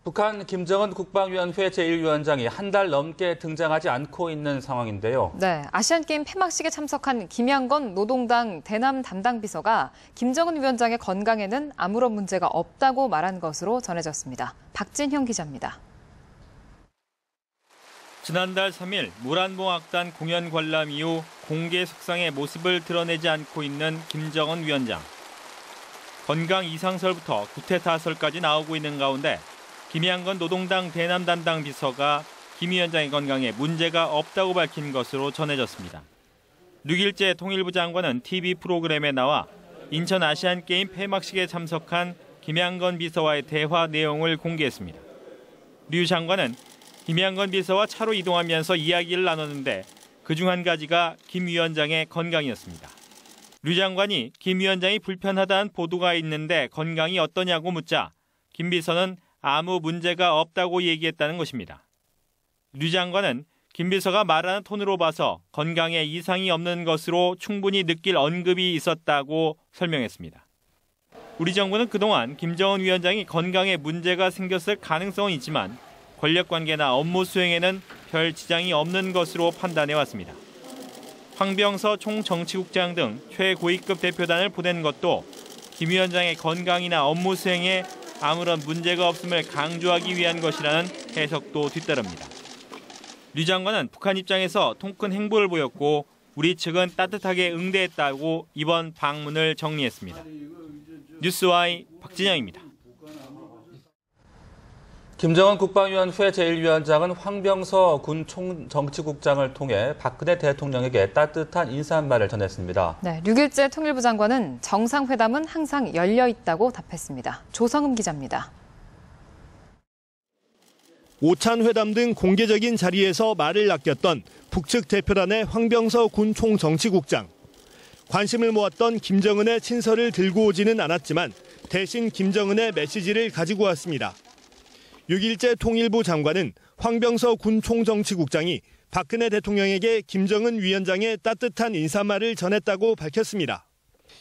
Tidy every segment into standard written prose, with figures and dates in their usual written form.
북한 김정은 국방위원회 제1위원장이 한 달 넘게 등장하지 않고 있는 상황인데요. 네, 아시안게임 폐막식에 참석한 김양건 노동당 대남 담당 비서가 김정은 위원장의 건강에는 아무런 문제가 없다고 말한 것으로 전해졌습니다. 박진형 기자입니다. 지난달 3일 무란봉악단 공연 관람 이후 공개 속상의 모습을 드러내지 않고 있는 김정은 위원장. 건강 이상설부터 구태타설까지 나오고 있는 가운데 김양건 노동당 대남 담당 비서가 김 위원장의 건강에 문제가 없다고 밝힌 것으로 전해졌습니다. 6일째 통일부 장관은 TV 프로그램에 나와 인천 아시안게임 폐막식에 참석한 김양건 비서와의 대화 내용을 공개했습니다. 류 장관은 김양건 비서와 차로 이동하면서 이야기를 나눴는데 그중 한 가지가 김 위원장의 건강이었습니다. 류 장관이 김 위원장이 불편하다는 보도가 있는데 건강이 어떠냐고 묻자 김 비서는 아무 문제가 없다고 얘기했다는 것입니다. 류 장관은 김 비서가 말하는 톤으로 봐서 건강에 이상이 없는 것으로 충분히 느낄 언급이 있었다고 설명했습니다. 우리 정부는 그동안 김정은 위원장이 건강에 문제가 생겼을 가능성은 있지만 권력관계나 업무 수행에는 별 지장이 없는 것으로 판단해왔습니다. 황병서 총정치국장 등 최고위급 대표단을 보낸 것도 김 위원장의 건강이나 업무 수행에 아무런 문제가 없음을 강조하기 위한 것이라는 해석도 뒤따릅니다. 류 장관은 북한 입장에서 통큰 행보를 보였고 우리 측은 따뜻하게 응대했다고 이번 방문을 정리했습니다. 뉴스와이 박진영입니다. 김정은 국방위원회 제1위원장은 황병서 군 총정치국장을 통해 박근혜 대통령에게 따뜻한 인사말을 전했습니다. 네, 6일째 통일부 장관은 정상회담은 항상 열려 있다고 답했습니다. 조성음 기자입니다. 오찬 회담 등 공개적인 자리에서 말을 낚였던 북측 대표단의 황병서 군 총정치국장. 관심을 모았던 김정은의 친서를 들고 오지는 않았지만 대신 김정은의 메시지를 가지고 왔습니다. 6일째 통일부 장관은 황병서 군 총정치국장이 박근혜 대통령에게 김정은 위원장의 따뜻한 인사말을 전했다고 밝혔습니다.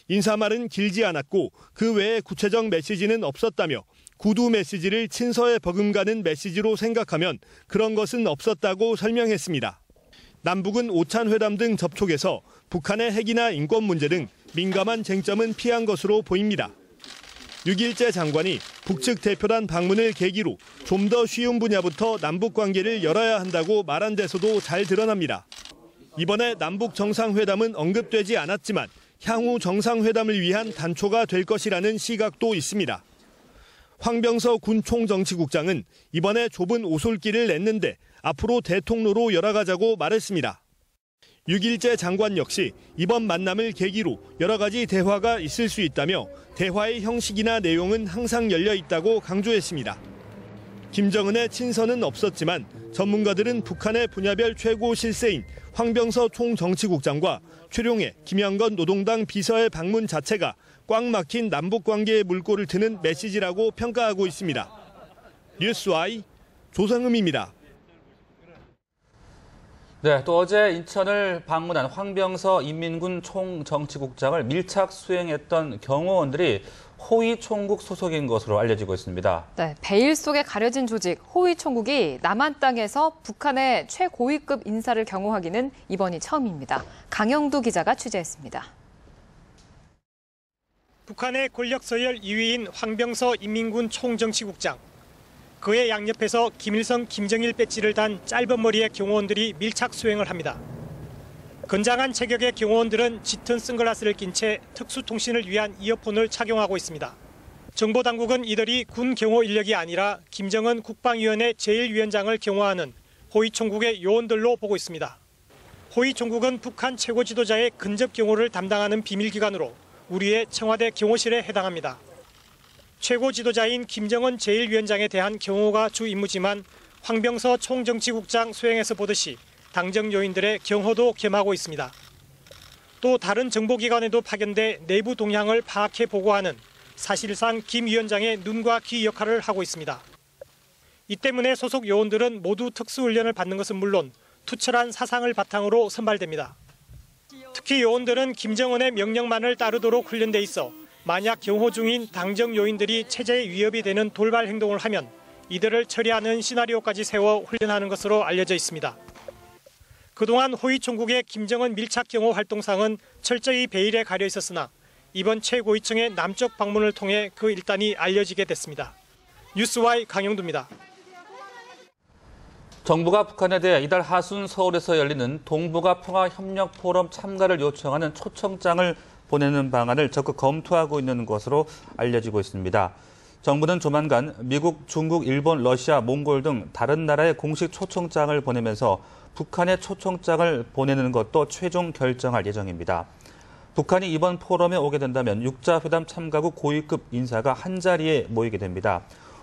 인사말은 길지 않았고 그 외에 구체적 메시지는 없었다며 구두 메시지를 친서에 버금가는 메시지로 생각하면 그런 것은 없었다고 설명했습니다. 남북은 오찬 회담 등 접촉에서 북한의 핵이나 인권 문제 등 민감한 쟁점은 피한 것으로 보입니다. 6일째 장관이 북측 대표단 방문을 계기로 좀 더 쉬운 분야부터 남북 관계를 열어야 한다고 말한 데서도 잘 드러납니다. 이번에 남북 정상회담은 언급되지 않았지만 향후 정상회담을 위한 단초가 될 것이라는 시각도 있습니다. 황병서 군 총정치국장은 이번에 좁은 오솔길을 냈는데 앞으로 대통로로 열어가자고 말했습니다. 6일째 장관 역시 이번 만남을 계기로 여러 가지 대화가 있을 수 있다며 대화의 형식이나 내용은 항상 열려 있다고 강조했습니다. 김정은의 친서는 없었지만 전문가들은 북한의 분야별 최고 실세인 황병서 총정치국장과 최룡해, 김양건 노동당 비서의 방문 자체가 꽉 막힌 남북관계의 물꼬를 트는 메시지라고 평가하고 있습니다. 뉴스와이 조성음입니다. 네, 또 어제 인천을 방문한 황병서 인민군 총정치국장을 밀착 수행했던 경호원들이 호위 총국 소속인 것으로 알려지고 있습니다. 네, 베일 속에 가려진 조직 호위 총국이 남한 땅에서 북한의 최고위급 인사를 경호하기는 이번이 처음입니다. 강영두 기자가 취재했습니다. 북한의 권력 서열 2위인 황병서 인민군 총정치국장. 그의 양옆에서 김일성, 김정일 배지를 단 짧은 머리의 경호원들이 밀착 수행을 합니다. 건장한 체격의 경호원들은 짙은 선글라스를 낀 채 특수통신을 위한 이어폰을 착용하고 있습니다. 정보당국은 이들이 군 경호 인력이 아니라 김정은 국방위원회 제1위원장을 경호하는 호위총국의 요원들로 보고 있습니다. 호위총국은 북한 최고 지도자의 근접 경호를 담당하는 비밀기관으로 우리의 청와대 경호실에 해당합니다. 최고 지도자인 김정은 제1위원장에 대한 경호가 주 임무지만 황병서 총정치국장 수행에서 보듯이 당정 요인들의 경호도 겸하고 있습니다. 또 다른 정보기관에도 파견돼 내부 동향을 파악해 보고하는 사실상 김 위원장의 눈과 귀 역할을 하고 있습니다. 이 때문에 소속 요원들은 모두 특수훈련을 받는 것은 물론 투철한 사상을 바탕으로 선발됩니다. 특히 요원들은 김정은의 명령만을 따르도록 훈련돼 있어 만약 경호 중인 당정 요인들이 체제에 위협이 되는 돌발 행동을 하면 이들을 처리하는 시나리오까지 세워 훈련하는 것으로 알려져 있습니다. 그동안 호위 총국의 김정은 밀착 경호 활동상은 철저히 베일에 가려 있었으나 이번 최고위층의 남쪽 방문을 통해 그 일단이 알려지게 됐습니다. 뉴스와이 강영두입니다. 정부가 북한에 대해 이달 하순 서울에서 열리는 동북아 평화협력 포럼 참가를 요청하는 초청장을 보내는 방안을 적극 검토하고 있는 것으로 알려지고 있습니다. 정부는 조만간 미국, 중국, 일본, 러시아, 몽골 등 다른 나라의 공식 초청장을 보내면서 북한의 초청장을 보내는 것도 최종 결정할 예정입니다. 북한이 이번 포럼에 오게 된다면 육자회담 참가국 고위급 인사가 한자리에 모이게 됩니다.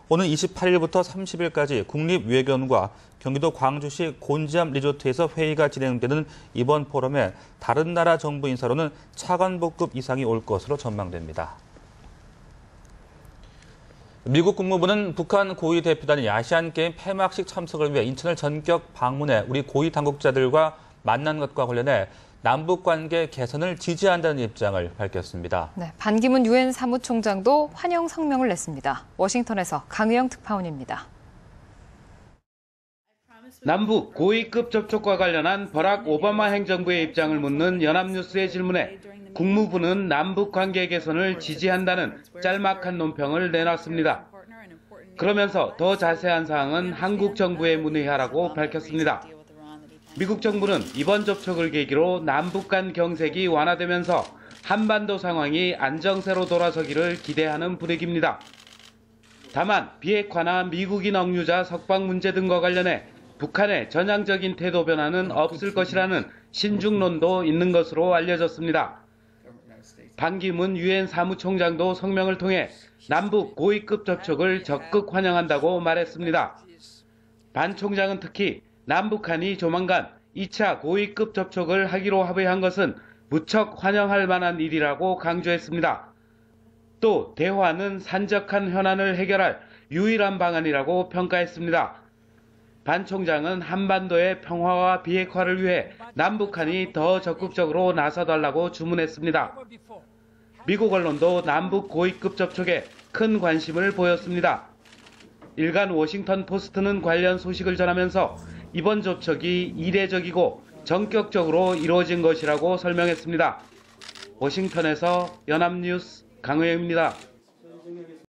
오는 28일부터 30일까지 국립외교원과 경기도 광주시 곤지암 리조트에서 회의가 진행되는 이번 포럼에 다른 나라 정부 인사로는 차관복급 이상이 올 것으로 전망됩니다. 미국 국무부는 북한 고위 대표단이 아시안게임 폐막식 참석을 위해 인천을 전격 방문해 우리 고위 당국자들과 만난 것과 관련해 남북관계 개선을 지지한다는 입장을 밝혔습니다. 네, 반기문 유엔 사무총장도 환영 성명을 냈습니다. 워싱턴에서 강의영 특파원입니다. 남북 고위급 접촉과 관련한 버락 오바마 행정부의 입장을 묻는 연합뉴스의 질문에 국무부는 남북 관계 개선을 지지한다는 짤막한 논평을 내놨습니다. 그러면서 더 자세한 사항은 한국 정부에 문의하라고 밝혔습니다. 미국 정부는 이번 접촉을 계기로 남북 간 경색이 완화되면서 한반도 상황이 안정세로 돌아서기를 기대하는 분위기입니다. 다만 비핵화나 미국인 억류자 석방 문제 등과 관련해 북한의 전향적인 태도 변화는 없을 것이라는 신중론도 있는 것으로 알려졌습니다. 반기문 유엔 사무총장도 성명을 통해 남북 고위급 접촉을 적극 환영한다고 말했습니다. 반 총장은 특히 남북한이 조만간 2차 고위급 접촉을 하기로 합의한 것은 무척 환영할 만한 일이라고 강조했습니다. 또 대화는 산적한 현안을 해결할 유일한 방안이라고 평가했습니다. 반 총장은 한반도의 평화와 비핵화를 위해 남북한이 더 적극적으로 나서달라고 주문했습니다. 미국 언론도 남북 고위급 접촉에 큰 관심을 보였습니다. 일간 워싱턴 포스트는 관련 소식을 전하면서 이번 접촉이 이례적이고 전격적으로 이루어진 것이라고 설명했습니다. 워싱턴에서 연합뉴스 강우영입니다.